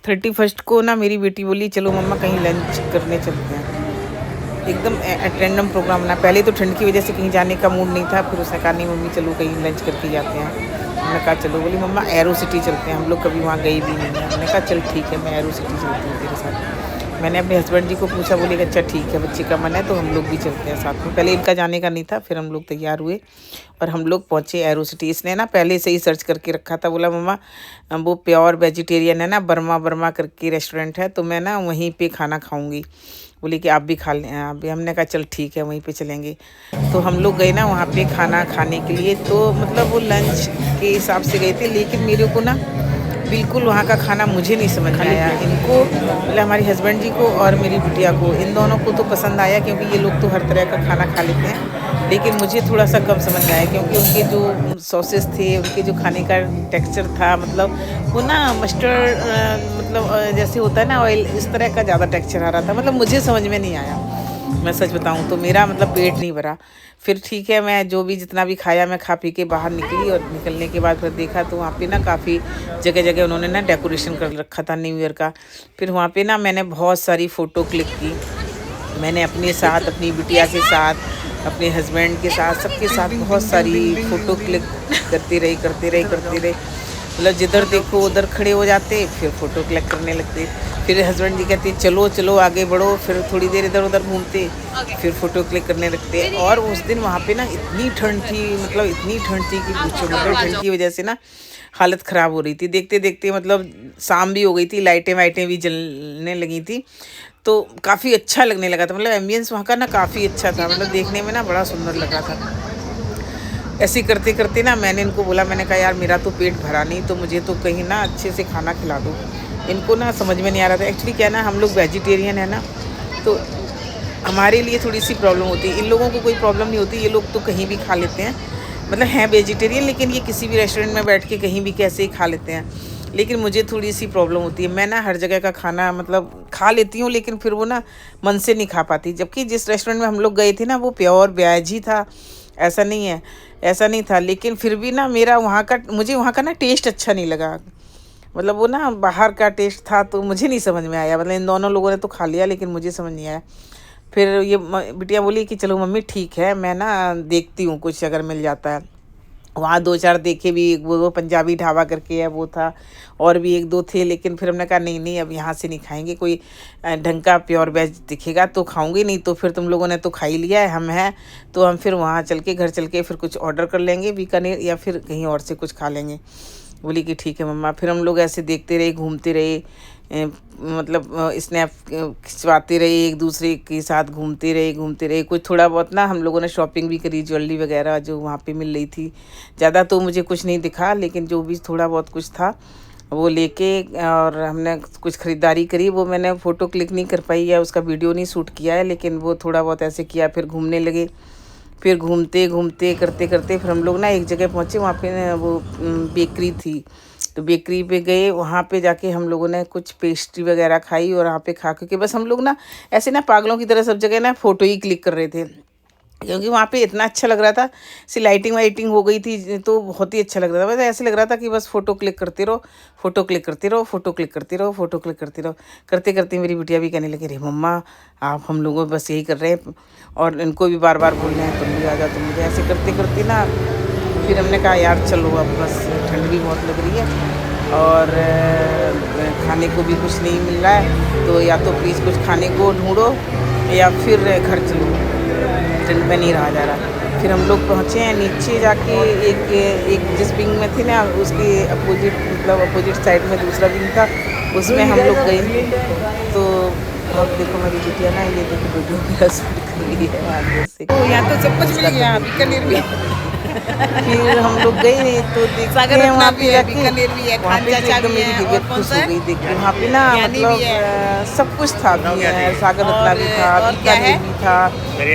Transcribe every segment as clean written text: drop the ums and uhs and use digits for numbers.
31 को ना मेरी बेटी बोली चलो मम्मा कहीं लंच करने चलते हैं। एकदम एट रैंडम प्रोग्राम बना। पहले तो ठंड की वजह से कहीं जाने का मूड नहीं था, फिर उसने कहा नहीं मम्मी चलो कहीं लंच करके जाते हैं। मैंने कहा चलो। बोली मम्मा एरो सिटी चलते हैं, हम लोग कभी वहाँ गए भी नहीं हैं। मैंने कहा चल ठीक है, मैं एरो सिटी चलती हूँ तेरे साथ। मैंने अपने हस्बैंड जी को पूछा, बोले कि अच्छा ठीक है बच्चे का मन है तो हम लोग भी चलते हैं साथ में। पहले इनका जाने का नहीं था, फिर हम लोग तैयार हुए और हम लोग पहुँचे एरो सिटी। इसने ना पहले से ही सर्च करके रखा था, बोला मम्मा वो प्योर वेजिटेरियन है ना, बर्मा बर्मा करके रेस्टोरेंट है, तो मैं ना वहीं पे खाना खाऊंगी। बोली कि आप भी खा लें आप भी। हमने कहा चल ठीक है वहीं पे चलेंगे। तो हम लोग गए ना वहाँ पे खाना खाने के लिए। तो मतलब वो लंच के हिसाब से गए थे, लेकिन मेरे को ना बिल्कुल वहाँ का खाना मुझे नहीं समझ में आया। इनको मतलब हमारे हस्बैंड जी को और मेरी बिटिया को, इन दोनों को तो पसंद आया क्योंकि ये लोग तो हर तरह का खाना खा लेते हैं। लेकिन मुझे थोड़ा सा कम समझ में आया क्योंकि उनके जो सॉसेस थे, उनके जो खाने का टेक्सचर था, मतलब वो ना मस्टर्ड मतलब जैसे होता है ना ऑयल, इस तरह का ज़्यादा टेक्सचर आ रहा था। मतलब मुझे समझ में नहीं आया, मैं सच बताऊं तो मेरा मतलब पेट नहीं भरा। फिर ठीक है, मैं जो भी जितना भी खाया मैं खा पी के बाहर निकली। और निकलने के बाद फिर देखा तो वहाँ पे ना काफ़ी जगह जगह उन्होंने ना डेकोरेशन कर रखा था न्यू ईयर का। फिर वहाँ पे ना मैंने बहुत सारी फ़ोटो क्लिक की। मैंने अपने साथ, अपनी बिटिया के साथ, अपने हस्बैंड के साथ, सबके साथ बहुत सारी फ़ोटो क्लिक करते रही। मतलब जिधर देखो उधर खड़े हो जाते, फिर फ़ोटो क्लिक करने लगते। फिर हस्बैंड जी कहते चलो चलो आगे बढ़ो, फिर थोड़ी देर इधर उधर घूमते, फिर फ़ोटो क्लिक करने लगते। और उस दिन वहाँ पे ना इतनी ठंड थी, मतलब इतनी ठंड थी कि पूछो। मतलब ठंड की वजह से ना हालत ख़राब हो रही थी। देखते देखते मतलब शाम भी हो गई थी, लाइटें वाइटें भी जलने लगी थी। तो काफ़ी अच्छा लगने लगा था। मतलब एम्बियंस वहाँ का ना काफ़ी अच्छा था, मतलब देखने में ना बड़ा सुंदर लग रहा था। ऐसे ही करते करते ना मैंने इनको बोला, मैंने कहा यार मेरा तो पेट भरा नहीं, तो मुझे तो कहीं ना अच्छे से खाना खिला दो। इनको ना समझ में नहीं आ रहा था। एक्चुअली क्या है ना, हम लोग वेजिटेरियन है ना, तो हमारे लिए थोड़ी सी प्रॉब्लम होती है। इन लोगों को कोई प्रॉब्लम नहीं होती, ये लोग तो कहीं भी खा लेते हैं, मतलब हैं वेजिटेरियन, लेकिन ये किसी भी रेस्टोरेंट में बैठ के कहीं भी कैसे ही खा लेते हैं। लेकिन मुझे थोड़ी सी प्रॉब्लम होती है। मैं ना हर जगह का खाना मतलब खा लेती हूँ, लेकिन फिर वो ना मन से नहीं खा पाती। जबकि जिस रेस्टोरेंट में हम लोग गए थे ना वो प्योर वेज ही था, ऐसा नहीं है, ऐसा नहीं था। लेकिन फिर भी ना मेरा वहाँ का, मुझे वहाँ का ना टेस्ट अच्छा नहीं लगा। मतलब वो ना बाहर का टेस्ट था तो मुझे नहीं समझ में आया। मतलब इन दोनों लोगों ने तो खा लिया लेकिन मुझे समझ नहीं आया। फिर ये बिटिया बोली कि चलो मम्मी ठीक है, मैं ना देखती हूँ कुछ अगर मिल जाता है। वहाँ दो चार देखे भी, वो पंजाबी ढाबा करके है वो था, और भी एक दो थे। लेकिन फिर हमने कहा नहीं नहीं अब यहाँ से नहीं खाएंगे, कोई ढंग का प्योर वेज दिखेगा तो खाऊंगी, नहीं तो फिर तुम लोगों ने तो खा ही लिया है, हम हैं तो हम फिर वहाँ चल के घर चल के फिर कुछ ऑर्डर कर लेंगे बीकानेर, या फिर कहीं और से कुछ खा लेंगे। बोली कि ठीक है मम्मा। फिर हम लोग ऐसे देखते रहे, घूमते रहे, मतलब स्नैप खिंचवाते रहे, एक दूसरे के साथ घूमते रहे। कुछ थोड़ा बहुत ना हम लोगों ने शॉपिंग भी करी, ज्वेलरी वगैरह जो वहाँ पे मिल रही थी। ज़्यादा तो मुझे कुछ नहीं दिखा, लेकिन जो भी थोड़ा बहुत कुछ था वो लेके और हमने कुछ ख़रीदारी करी। वो मैंने फ़ोटो क्लिक नहीं कर पाई या उसका वीडियो नहीं शूट किया है, लेकिन वो थोड़ा बहुत ऐसे किया। फिर घूमने लगे, फिर घूमते घूमते करते करते फिर हम लोग ना एक जगह पहुँचे। वहाँ पे ना वो बेकरी थी, तो बेकरी पे गए। वहाँ पे जाके हम लोगों ने कुछ पेस्ट्री वगैरह खाई, और वहाँ पे खा के बस हम लोग ना ऐसे ना पागलों की तरह सब जगह ना फ़ोटो ही क्लिक कर रहे थे, क्योंकि वहाँ पे इतना अच्छा लग रहा था। सी लाइटिंग वाइटिंग हो गई थी तो बहुत ही अच्छा लग रहा था। बस ऐसे लग रहा था कि बस फ़ोटो क्लिक करते रहो, फ़ोटो क्लिक करते रहो, फ़ोटो क्लिक करते रहो, फ़ोटो क्लिक करते रहो। करते करते मेरी बिटिया भी कहने लगी, अरे मम्मा आप हम लोगों बस यही कर रहे हैं, और इनको भी बार बार बोल रहे हैं तुम भी आ जाओ तुम भी। ऐसे करते करते ना फिर हमने कहा यार चलो अब बस, ठंड भी बहुत लग रही है और खाने को भी कुछ नहीं मिल रहा है, तो या तो प्लीज़ कुछ खाने को ढूंढो या फिर घर चलो, ठंड में नहीं रहा जा रहा। फिर हम लोग पहुँचे हैं नीचे जाके, एक जिस विंग में थे ना उसके अपोजिट, मतलब अपोजिट साइड में दूसरा विंग था, उसमें हम लोग गए। तो अब देखो मेरी बिटिया ना, ये देखो वीडियो मेरा शूट कर रही है आगे से। तो यहाँ तो सब कुछ मिल गया, बीकानेर भी। फिर हम लोग गए तो देखते हैं वहाँ पे जाके, वहाँ पे तो एकदम मेरी तबीयत खुश हो गई देख के। वहाँ पे ना मतलब सब कुछ था, सागर रत्ना भी था, बीकानेर भी था,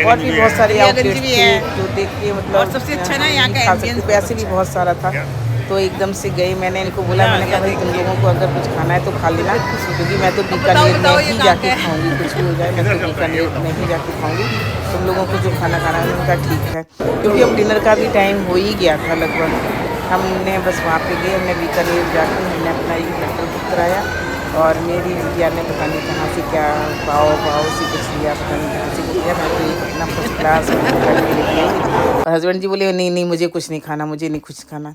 और भी बहुत सारे आउटलेट्स थे जो देख के मतलब सबसे अच्छा ना यहाँ का खा सकते, पैसे भी बहुत सारा था। तो एकदम से गए, मैंने इनको बोला, मैंने कहा भाई तुम लोगों को अगर कुछ खाना है तो खा लेना, क्योंकि मैं तो बीकानेर में ही जाके खाऊंगी, कुछ भी हो जाए मैं तो बीकानेर में ही जाके खाऊंगी, तुम लोगों को जो खाना खाना है। उनका ठीक है, क्योंकि अब डिनर का भी टाइम हो ही गया था लगभग। हमने बस वहाँ पे गए, हमने बीकानेर जाके हमने अपना एक होटल बुक कराया और मेरी बिटिया ने पता नहीं कहाँ से क्या पाव पाव से कुछ लिया, पता नहीं कहाँ से कुछ लिया। मैं तो एक अपना फर्स्ट क्लास लेके आई और हस्बैंड जी बोले नहीं नहीं मुझे कुछ नहीं खाना, मुझे नहीं कुछ खाना।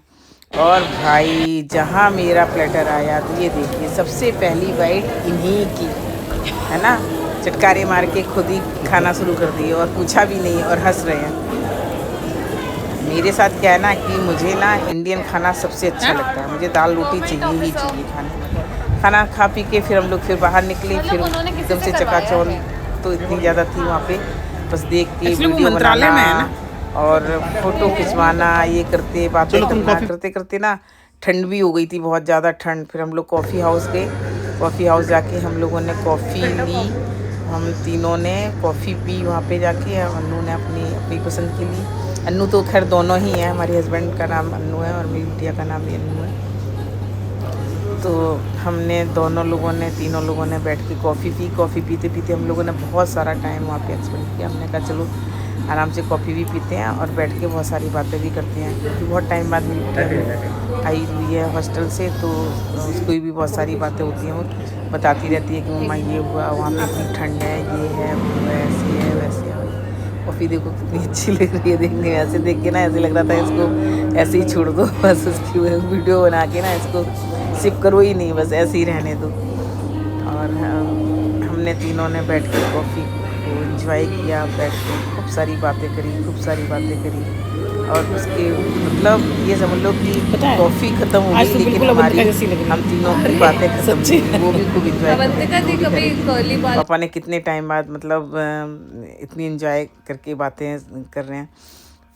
और भाई जहाँ मेरा प्लेटर आया तो ये देखिए सबसे पहली बाइट इन्हीं की है ना, चटकारे मार के खुद ही खाना शुरू कर दिए और पूछा भी नहीं और हंस रहे हैं। मेरे साथ क्या है ना कि मुझे ना इंडियन खाना सबसे अच्छा लगता है, मुझे दाल रोटी चाहिए ही चाहिए खाना खा पी के फिर हम लोग फिर बाहर निकले। फिर एकदम से चकाचौंध तो इतनी ज़्यादा थी वहाँ पे, बस देख के वीडियो बनाना और फ़ोटो खिंचवाना, ये करते बातें करते करते ना ठंड भी हो गई थी, बहुत ज़्यादा ठंड। फिर हम लोग कॉफ़ी हाउस गए, कॉफ़ी हाउस जाके हम लोगों ने कॉफ़ी ली, हम तीनों ने कॉफ़ी पी वहाँ पे जाके। अन्नू ने अपनी अपनी पसंद की ली। अन्नू तो खैर दोनों ही हैं, हमारे हस्बैंड का नाम अन्नू है और मेरी बिटिया का नाम भी अन्नू है। तो हमने दोनों लोगों ने तीनों लोगों ने बैठ के कॉफ़ी पी। कॉफ़ी पीते पीते हम लोगों ने बहुत सारा टाइम वहाँ पे एक्सपेंड किया। हमने कहा चलो आराम से कॉफ़ी भी पीते हैं और बैठ के बहुत सारी बातें भी करते हैं, क्योंकि बहुत टाइम बाद मेरी बिटिया आई हुई है हॉस्टल से, तो उसको भी बहुत सारी बातें होती हैं। वो बताती रहती है कि मम्मा ये हुआ, वहाँ पे इतनी ठंड है, ये है वो है, ऐसे है वैसे है। कॉफ़ी देखो कितनी अच्छी लग रही है देखने में, ऐसे देख के ना ऐसे लग रहा था इसको ऐसे ही छोड़ दो, बस उसकी वीडियो बना के ना इसको सिप करो ही नहीं, बस ऐसे ही रहने दो। और हमने तीनों ने बैठ के कॉफ़ी को एंजॉय किया, बैठ के खूब सारी बातें करी और उसके मतलब ये समझ लो कि कॉफ़ी ख़त्म हो गई लेकिन हमारी हम तीनों की बातें खत्म हुई, वो भी खूब एंजॉय। पापा ने कितने टाइम बाद मतलब इतनी एंजॉय करके बातें कर रहे हैं।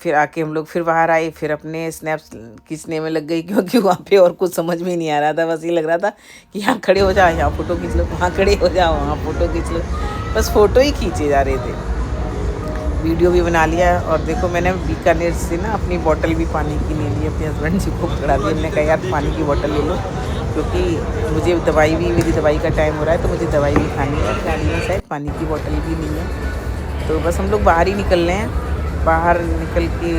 फिर आके हम लोग फिर बाहर आए, फिर अपने स्नैप्स खींचने में लग गई, क्योंकि वहाँ पे और कुछ समझ में नहीं आ रहा था। बस ये लग रहा था कि यहाँ खड़े हो जाओ, यहाँ फ़ोटो खींच लो, वहाँ खड़े हो जाओ, वहाँ फ़ोटो खींच लो, बस फ़ोटो ही खींचे जा रहे थे। वीडियो भी बना लिया। और देखो मैंने बीकानेर से ना अपनी बोतल भी पानी की ले ली, अपने हस्बैंड जी को पकड़ा दी। हमने कहा यार पानी की बोतल ले लो, क्योंकि मुझे दवाई भी, मेरी दवाई का टाइम हो रहा है तो मुझे दवाई भी खानी है। गाड़ी में शायद पानी की बोतल भी नहीं है, तो बस हम लोग बाहर ही निकल रहे हैं। बाहर निकल के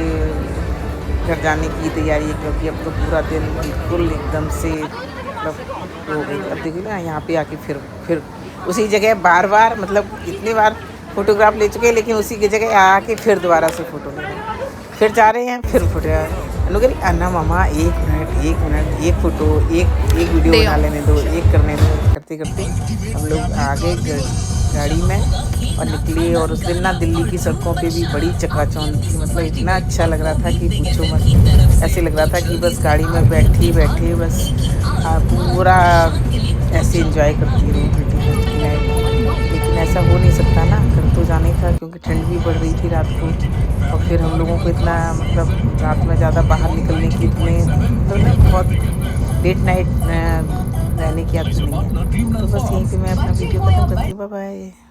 घर जाने की तैयारी है, क्योंकि अब तो पूरा दिन बिल्कुल एकदम से मतलब हो गई। अब देखिए ना यहाँ पे आके फिर उसी जगह बार बार मतलब इतनी बार फ़ोटोग्राफ ले चुके हैं, लेकिन उसी की जगह आके फिर दोबारा से फ़ोटो ले रहे हैं, फिर जा रहे हैं, फिर फोटो लोग कह रही अन्ना मामा एक मिनट एक फ़ोटो एक वीडियो बना लेने दो, एक करने दो। करते करते हम लोग आ गए गाड़ी में और निकली। और उस दिन ना दिल्ली की सड़कों पे भी बड़ी चकाचौंध थी, मतलब इतना अच्छा लग रहा था कि पूछो मत। ऐसे लग रहा था कि बस गाड़ी में बैठे बैठे बस पूरा ऐसे एंजॉय करती रहूँ बेटी को। लेकिन ऐसा हो नहीं सकता ना, घर तो जाना ही था, क्योंकि ठंड भी बढ़ रही थी रात को। और फिर हम लोगों को इतना मतलब रात में ज़्यादा बाहर निकलने की इतने मतलब बहुत लेट नाइट रहने की आदत नहीं है। तो बस यहीं पे मैं अपना वीडियो खत्म करती हूँ। Bye bye.